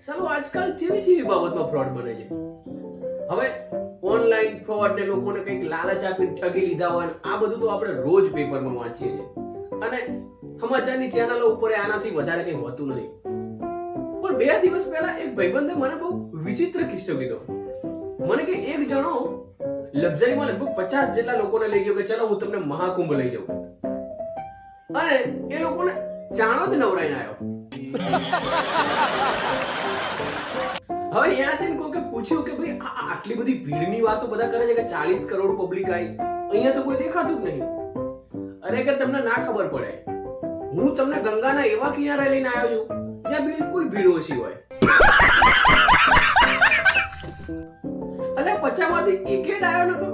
સાલું આજકાલ જેવી બાબતમાં ફ્રોડ બને છે. હવે ઓનલાઈન ફ્રોડ ને લોકોને કંઈક લાલચ આપીને ઠગી લીધા હોય ને આ બધું તો આપણે રોજ પેપરમાં વાંચીએ છીએ અને સમાચારની ચેનલો ઉપર આનાથી વધારે કંઈ હોતું નથી. પણ 2 દિવસ પહેલા એક ભાઈબંધે મને બહુ વિચિત્ર કિસ્સો કીધો. મને કે એક જણો લક્ઝરીમાં લગભગ 50 જેટલા લોકોને લઈ ગયો કે ચલો હું તમને મહાકુંભ લઈ જાઉં, અને એ લોકોને ચાણો જ નવરાઈને આવ્યો. હવે અહીંયા જઈને કોકે પૂછ્યું કે ભાઈ આટલી બધી ભીડની વાતો બધા કરે છે કે 40 કરોડ પબ્લિક આવી, અહીંયા તો કોઈ દેખાતું જ નહીં. અરે કે તમને ના ખબર પડે, હું તમને ગંગાના એવા કિનારે લઈને આવ્યો છું જ્યાં બિલકુલ ભીડ ઓછી હોય. અલે 50 માંથી એકે ડાયો નતો.